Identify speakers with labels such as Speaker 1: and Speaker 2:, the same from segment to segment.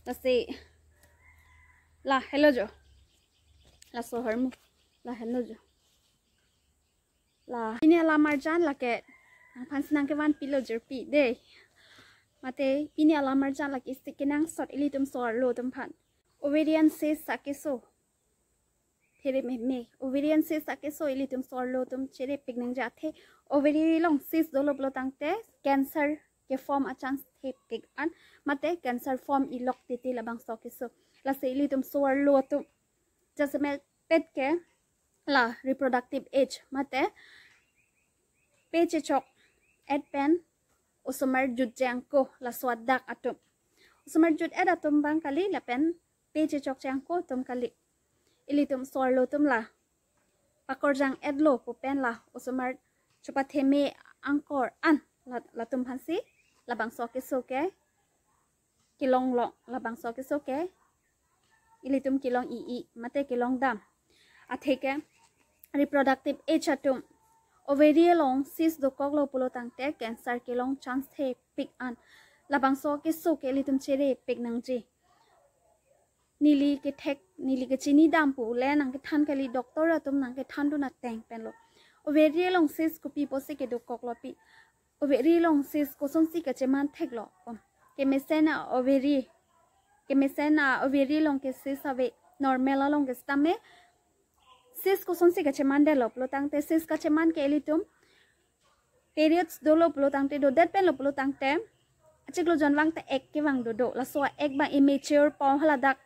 Speaker 1: Kasi la hello jo la so harmu la hello jo la ini la marjan la ke phans nang ke wan pilo jerpi de mate ini la marjan la ke stikinang sot ilitum sor lo tum phan ovarian cyst sakeso phere me ovarian cyst sakeso ilitum sor lo tum chere pikning ja the ovary long cyst dolo blo tangte cancer ke form a chance the pik an mate cancer form ilok titi labang so keso la se ilitum sor lo tum jasme pet ke la reproductive age mate peche chok at pen usumar jut jangko la swadak atum usumar jut ed atum bang kali la pen peche chok jangko tum kali ilitum sorlo tum la pakor jang ed lo po pen la usumar chopathethe angkor an la tum phansi la bang soke soke kilong long la bang soke soke ilitum kilong i mate kilong dam atheke reproductive age atum ovarian long cyst do koklo pulo tangte cancer ke long chance the pik an labang so ke so ke litum chere pik nang ji nili ke thek nili ke chini dam pu le nang ke than kali doctor atum nang ke than du na teng pen lo ovarian long cyst ko pi po se ke do koklo pi ovarian long cyst ko song si ke cheman thek lo ke mesena ovarian long ke cyst ave normal long ke stame cyst ko sonsi ka cheman de lop lo tangte cyst ka cheman ke elitum periods do lop lo tangte do dat pen lop lo tangte achik lo janwang te ek ke wang do la so ek ba immature pom hala dak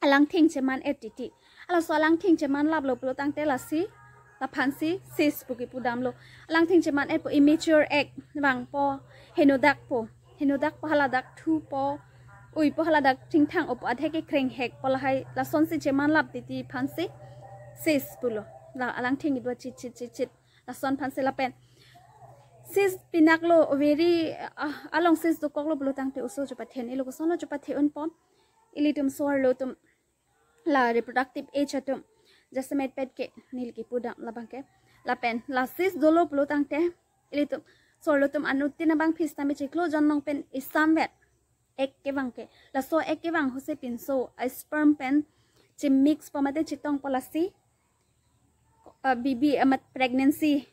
Speaker 1: alang thing cheman etiti ala so alang thing cheman lap lop lo tangte la si la phansi cyst puki pudam lo alang thing cheman et po immature ek wang po henodak po hala dak thu po ui po hala dak thing thang op athe ke kreng hek pola hai la sonsi cheman lap titi phansi cyst pulo la alang thing idwa chit la son phanse la pen cyst pinaklo ovary along cyst do koklo pulo tangte uso chopathen ilo ko sono chopathe on pom ilitum sor lo tum la reproductive age atum jasmet pet ke nil ki pudam la bangke la pen la cyst do lo pulo tangte ilitum sor lo tum anutin bang phista me chiklo jonnong pen isam vet ek ke bangke la so ek ke bang hose pin so a sperm pen chim mix pomate chitong polasi bibi amat pregnancy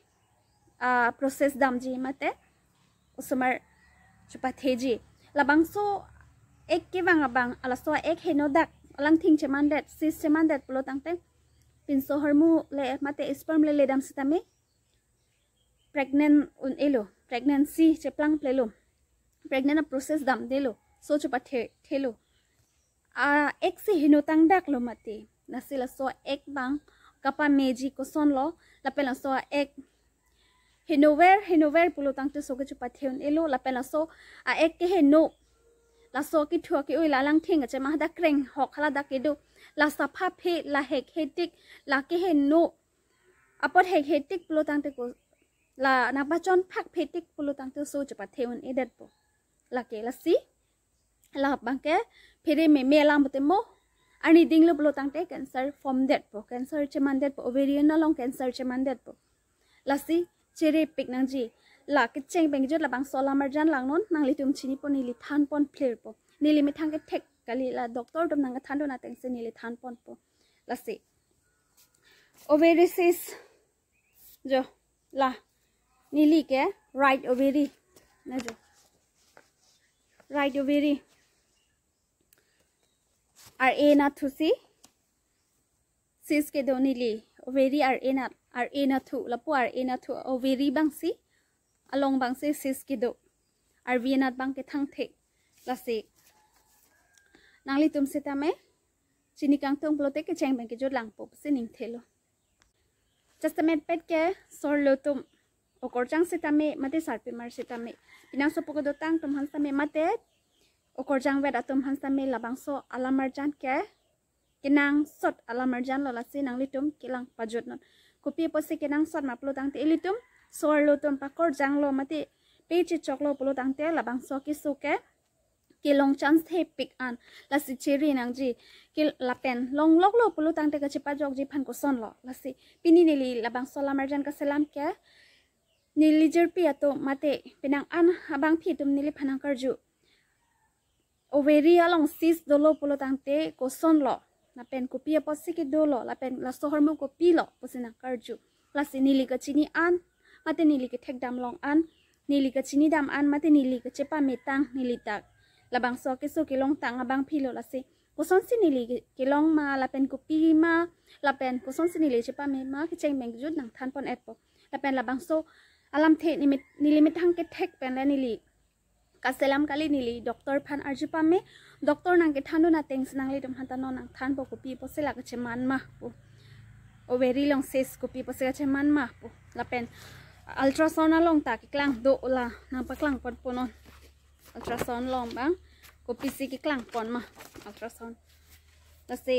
Speaker 1: process damji mate usumar chopathethe labang so ek ke bang abang ala so ek henodak alang thing cheman dat cyst cheman dat pulo tangte pinso hormu le mate sperm le dam sitame pregnant un elo pregnancy cheplang plelo pregnant process dam delo so chopathethe lo ek si hinotang dak lo mate nasila so ek bang kapa meji ko son lo la pela so ek hinover pulo tangte so ke chopathen elo la pela so a ek ke heno la so ki thua ki oi la lang thing che ma da kreng hok hala da ke do la sapha phe la hek hetik la ke heno apot hek hetik pulo tangte ko la na bachon phak phetik pulo tangte so chopathen edet po la ke la si la bangke phere me la motemo ani dinglo pulo tangte cancer form that po cancer cheman that po ovarian na long cancer cheman that po lasi chere pik nang ji la ke cheng beng jot la bang sola marjan lang non nang litum chini po nili than pon player po nili mi thang ke thek kali la doctor dom nang than do na teng se nili than pon po lasi ovarian cyst jo la nili ke right ovary na jo right ovary RA na thusi cyst ke donili ovary RA na thu lapo RA na thu ovary bangsi along bangsi cyst ke do RV na bang ke thang the lasi nangli tum sitame chini kang tong plote ke cheng bang ke jot lang po sining thelo justament pet ke sorlo tum okor chang sitame mate sarpe mar sitame pinang so poko do tang tum han same mate okor jang wet atum hansa me labang so alamar jan ke kinang sot alamar jan lola si nang litum kilang pajot non kopi pose kinang sot ma plo tangte elitum sor lo tum pakor jang lo mate peche choklo plo tangte labang so ki suke kilong chance the pik an la si cheri nang ji kil lapen long lok lo plo tangte ka chipa jok ji phan ko son lo la si pini nili labang so alamar jan ka selam ke nili jerpi ato mate pinang an habang phi tum nili phanang karju ovarian long cyst dolo polo tangte koson lo lapen kopi apa sikit dolo lapen la sohormu kopi lo posina karju la sinili ke chini an mate nili ke thek dam long an nili ke chini dam an mate nili ke chepa metang nili tak labang so ke so kilong tang abang philo la se koson sinili ke long ma lapen kopi ma lapen koson sinili chepa me ma ke cheng meng jut nang than pon et po lapen labang so alam the nili metang ke thek pen la nili kaselam kali nili doktor phan arju pame doktor nang ke thanu na teng snang le dum hanta no nang than po kopi po sela ke cheman ma po ovary long cyst kopi po sela cheman ma po lapen ultrasound long ta ke klang do la nang pa klang pon ponon ultrasound long bang kopi si ke klang pon ma ultrasound la se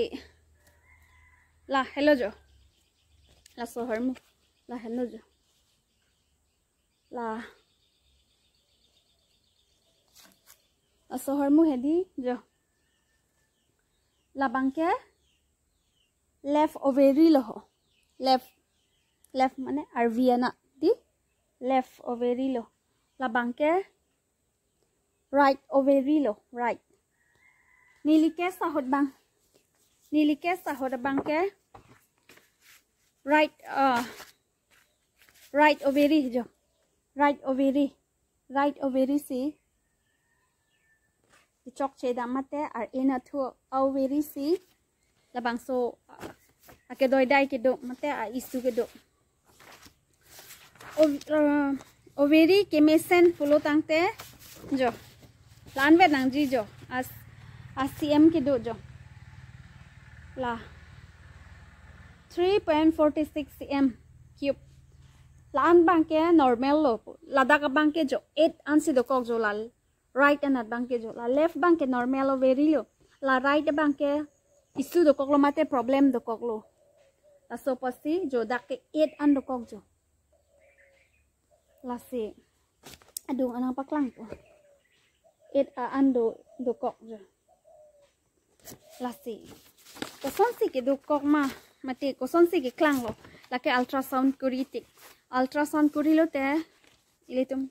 Speaker 1: la hello jo la so harmu la hello jo la sohor mu hedi jo labang ke left ovary lo ho left mane arviana di left ovary lo labang ke right ovary lo right nili ke sahod bang ke right ovary jo right ovary si chok che damate ar ina thu ovary si labang so ake doi dai ke do mate a isu ke do ovary ke mesen pulo tangte jo lan ve nang ji jo as cm ke do jo la 3.46 cm cube lan bang ke normal lo ladak bang ke jo 8 ansi do kok jo lal right anat bang ke jo la left bang ke normal ovary lo la right bang ke isu do kok lo mate problem do kok lo la so pasi jo dak ke 8 an do kok jo la se adung anang paklang po 8 an do kok jo la se koson si ke do kok ma mate koson si ke klang lo la ke ultrasound kuri lo te ilitum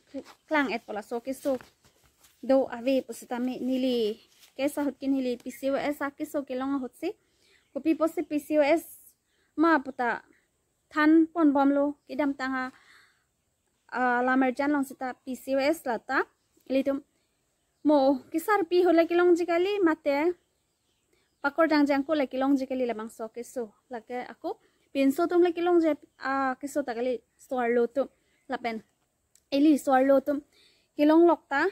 Speaker 1: klang et pola so ke so do ave positame nili kesa hot ke nili PCOS ke so ke long hot se kopi posi PCOS ma puta than pon bom lo kidam tanga lamar jan long sita PCOS lata ilitum mo kisar pi hole ke long jikali mate pakor jang ko le ke long jikali labang so ke so lake ako pinso tum le ke long je ke so takali swallow tum lapen eli swallow tum kilong lokta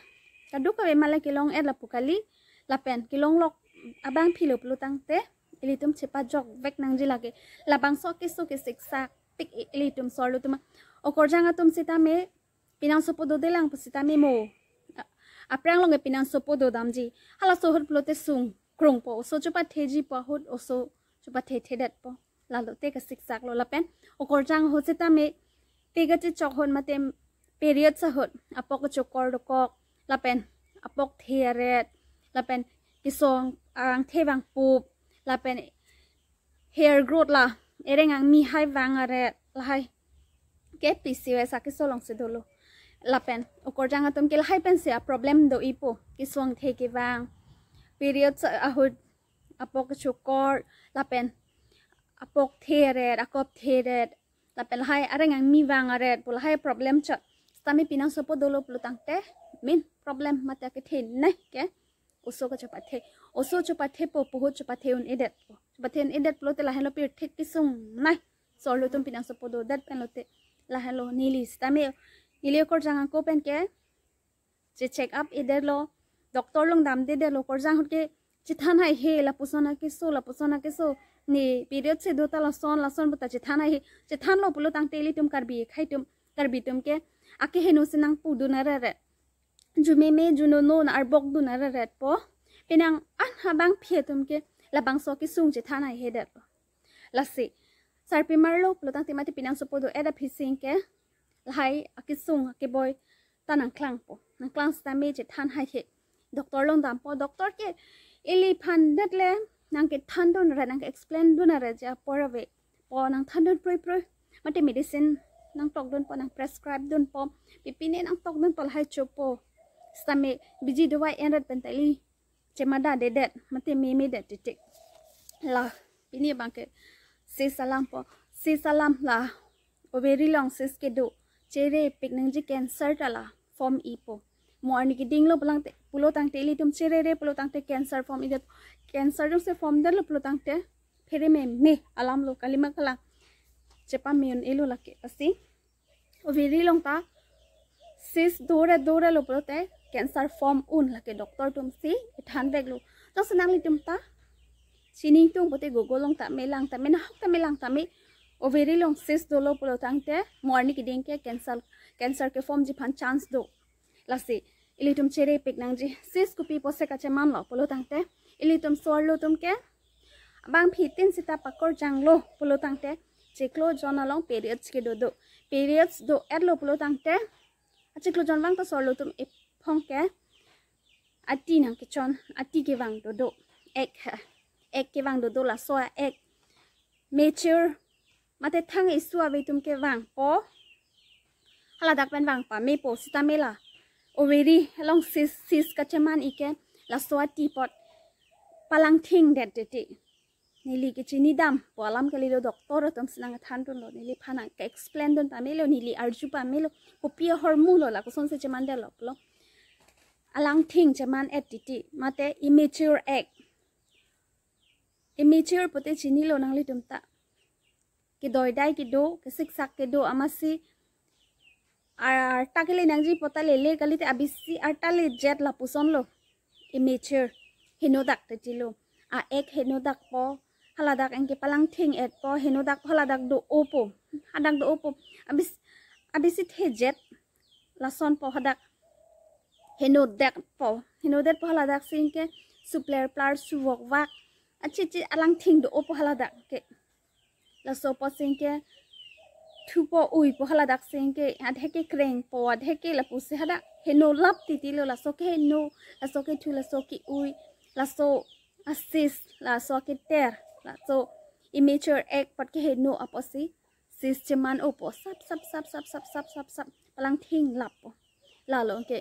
Speaker 1: kaduk ka mala kilong la pukali lapen kilong lok abang philo plutang te ilitum chepa jok vek nang jilage labang so ke siksa pik ilitum sorlu tuma okorjanga tum sita me pinang sopo do delang pusita me mo aprang long pinang sopo do damji hala sohor plote sung krong po so chupa theji po hot oso chupa the dat po lalo te ka siksak lo lapen okorjang ho sita me pega che chok hon mate period sa hot apok chokor do kok lapen apok theret lapen kisong ang thewang pup lapen hair growth la ereng ang mi hai wang aret lai ke PCOS ke solong se dolo lapen okor jang atum ke hai pen se problem do ipo kisong the ke wang period sa ahud apok chokor lapen apok theret akop theret lapen hai areng ang mi wang aret pul hai problem cha stami pinang sopo dolo plutang te min problem mata ke the nai ke oso ka chopathe po poho chopathe un edet po chopathe un edet plote la helo pir thek kisung nai solo tum pinang sopo do dat pen lote la helo nili stami nili kor jang ko pen ke che check up edet lo doctor long dam de lo kor jang ke chithan hai he la pusona ke so ni period se do ta la son buta chithan hai chithan lo pulo tang teli tum karbi tum ke ake henu sinang pudu na re jume me juno no na arbok du na ret po pinang an habang phietum ke labang so ki sung che thana hedet la se sarpi marlo plotang timati pinang so podo eda phising ke lai akisung ke boy tanang klang po nang klang sta me che than hai he doctor long dam po doctor ke ili phan det le nang ke than don ra nang explain du na ra ja porave po nang than don proi mate medicine nang tok don po nang prescribe don po pipine nang tok don po hai chopo stame biji dawai enrat pentali cemada dedet mate meme det titik la ini bangke salam po salam la ovary long cyst ke do chere pigning ji cancer tala form ipo morning ki ding lo pulo tang te litum chere re pulo tang te cancer form idet cancer dong se form dal pulo tang te phere me alam lo kalima kala cepa meun elo lake pasti ovary long ta cyst dora lo pulo te cancer form un lake doctor tum si than beg lo to senang litum ta sini tung pote gogolong ta melang ta melang ta me ovary long cyst dolo pulo tang te morning ki ding ke cancer ke form ji phan chance do lasi ilitum chere pignang ji cyst ku pi pose ka cheman lo pulo tang te ilitum sor lo tum ke bang phitin sita pakor jang lo pulo tang te cheklo jona long periods ke do periods do at lo pulo tang te cheklo jon wang to sor lo tum e phong ke ati nang ke chon ati ke wang do ek ke wang do la so ek mature mate thang isua ve tum ke wang po hala dak pen wang pa me po sita me la ovary long cyst ka cheman ike la so ati pot palang thing det te nili ke chini dam polam ke lilo doctor tum sinang than ton lo nili phana ke explain don pa me lo nili arju pa me lo popia hormone lo la ko son se cheman de lo alang thing cheman etiti mate immature egg immature pote chini lo nang li tum ta ke doi dai ke do ke siksak ke do amasi ar takile nangji pota lele kalite abisi artale jet la puson lo immature henodak te tilo a ek henodak po haladak engke palang thing et po henodak haladak do opo hadak do opo abisi the jet la son po hadak henodak po haladak singke supler plar suwok wak achi alang thing do opo haladak ke la so po singke thupo ui po haladak singke adheke kreng po adheke la pusi hada heno lap titilo la so ke no la so ke thu la so ki ui la so assist la so ke ter la so immature egg pat ke heno aposi sisteman opo sap palang thing lap po la lo ke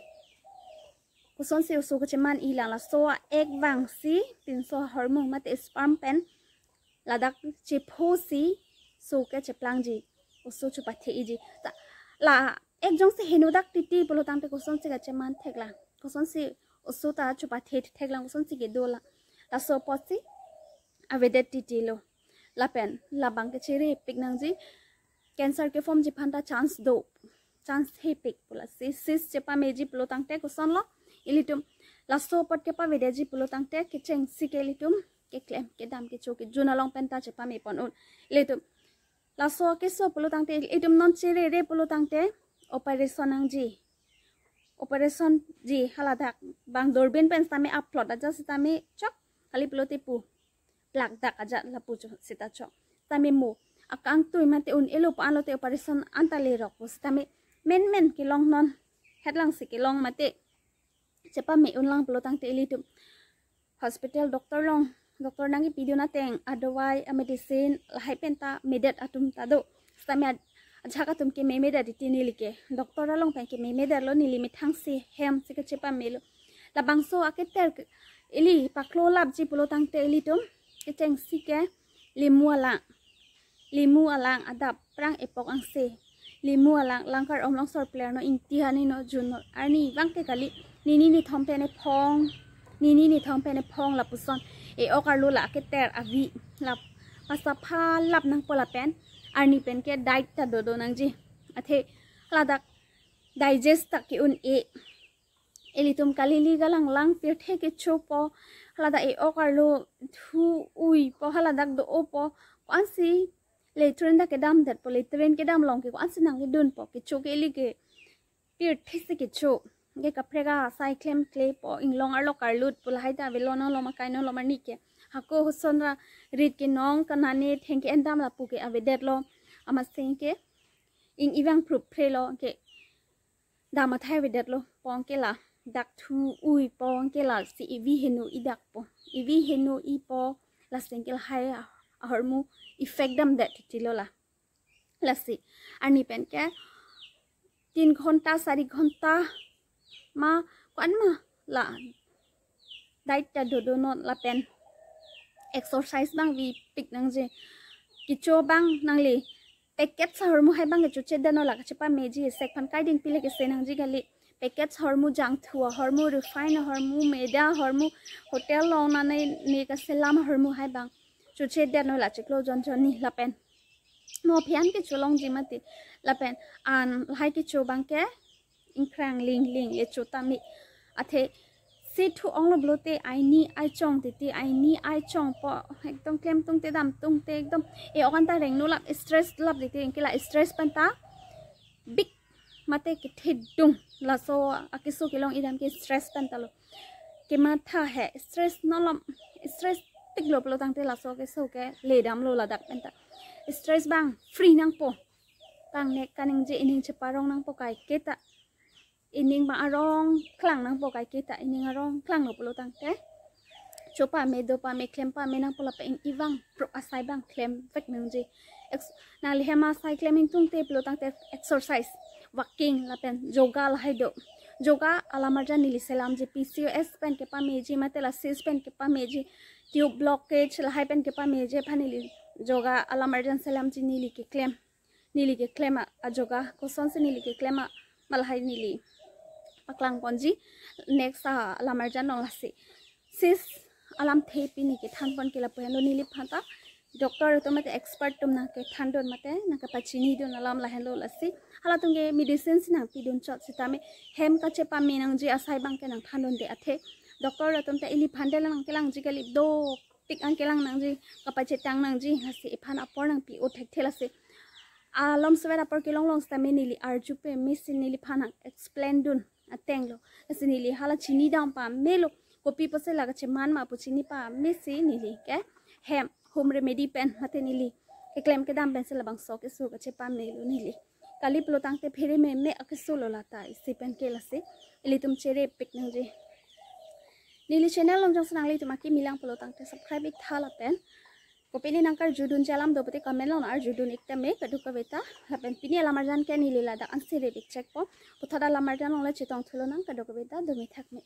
Speaker 1: kuson se so ke cheman ilang la so egg wang si tin so hormone mate sperm pen ladak che phosi so ke cheplang ji uso chopathethe iji ta la ek jong se henodak titi polo tang te kuson se ga cheman thekla kuson se uso ta chopathethe thekla kuson se ge dola la so posi avedet titi lo lapen labang ke chere pignang ji cancer ke form ji phanta chance he pik pula cyst chepa meji polo tang te kuson lo ilitum la so pot ke pa vedeji polo tang te ke cheng sikelitum ke klem ke dam ke choki juna long penta chepa me pon un ilitum la so ke so polo tang te itum non chere re polo tang te operation ji haladak bang dorben pen same upload aja sitame chok kali polo te pu plak dak aja la pu sita chok tame mu akang tui mate un elo pa alo te operation antale rok sitame men ke long non headlang se ke long mate chepa me un lang polo tang te ilitum hospital doctor nangi video na teng adawai a medicine la hai penta medet atum ta do stame achaka tum ke meda ditini like doctor long pen ke meda lo nili mithang si hem se ke chepa melo la bangso aketer eli paklo lab ji pulo tang te eli tum ke teng si ke limu alang adap prang epok ang se limu alang langkar omlong sor player no intihani no jun ani bang ke kali ni thompe ne phong la puson e okar lo la ke ter avi la pasapha lap nang pola pen arni pen ke diet ta do nang ji athe ladak digest tak ki un elitum kalili galang lang pir the ke chopo lada e okar lo thu ui po haladak do opo ansi le tren da ke dam det po le tren ke dam long ke ansi nang ke dun po ke cho ke li ke pir the se ke cho ge kaprega cyclem clay po inglong arlo karlut pula haida velono loma kaino loma nike hako hosonra rit ke nong kanane thenke endam la puke avedet lo ama sengke ing iwang prup prelo ke dama thai vedet lo pongke la dak thu ui pongke la si ivi henu idak po ivi henu I po la sengke la hai hormu effect dam that tilo la si ani pen ke 3 ঘন্টা 4 ঘন্টা ma kwan ma la diet ta do not lapen exercise bang vi pick nang je kicho bang nang le packet hormu hai bang chu cheda no la chepa meji sek pan kai ding pile ke senang ji gali packet hormu jang thua hormu refine hormu meda hormu hotel long na ne ka selam hormu hai bang chu cheda no la chiklo jon jon ni lapen mo phian ke cholong ji mati lapen an hai ke cho bang ke inkrang ling le chota mi athe si thu ong lo blote ai ni ai chong ti ai ni ai chong po ekdom klem tung te dam tung te ekdom e okan ta reng no lap stress lap de te ke la stress pan ta big mate ke thedung la so akisu kelong idam ke stress pan ta lo ke ma tha he stress no lam stress tik lo plo tang te la so ke le dam lo la dak pan ta stress bang free nang po kang nek kaning je ining che parong nang po kai ke ta ining ba arong klang nang po kai ke ta ining arong klang lo plo tang te chopa me do pa me klem pa me nang pola pa ing iwang pro asai bang klem vek nang je na li hema sai klemming tung te plo tang te exercise walking la pen yoga la hai do yoga alamarja nili selam je PCOS pen ke pa me ji matela cyst pen ke pa me ji tube blockage la hai pen ke pa me je phanili yoga alamarjan selam ji nili ke klem a yoga ko son se nili ke klem mal hai nili paklang ponji next alamarjan no la se cyst alam therapy ni ke than pon ke la pohelo nili phata doctor to mate expert tum na ke than don mate na ka pachini don alam la hello lasi hala tunge medicines na pi don chot sitame hem ka chepa me nang ji asai bang ke nang than don de athe doctor tum ta ili phandel nang ke lang ji kali do tik an ke lang nang ji ka pache tang nang ji hasi phan apor nang pi o thek thela se alom sawera por ke long long sta me nili arju pe misin nili phana explain dun atenglo asinili hala chini dam pa melo kopi pose laga che man ma puchini pa mesi nili ke hem home remedy pen mate nili ke claim ke dam pen se labang so ke su ka che pa melo nili kali plo tang te phere me akisu lo lata isi pen ke lase ili tum chere pik nang je nili channel long jang sanang li tumaki milang plo tang te subscribe ik thala pen kopini nangkar judun jalam do pati comment lon ar judun ikta me kadu ka beta lapen pini alamarjan ke nili lada ansire bik check po puthada alamarjan long la chitong thulo nang kadu ka beta do mi thak me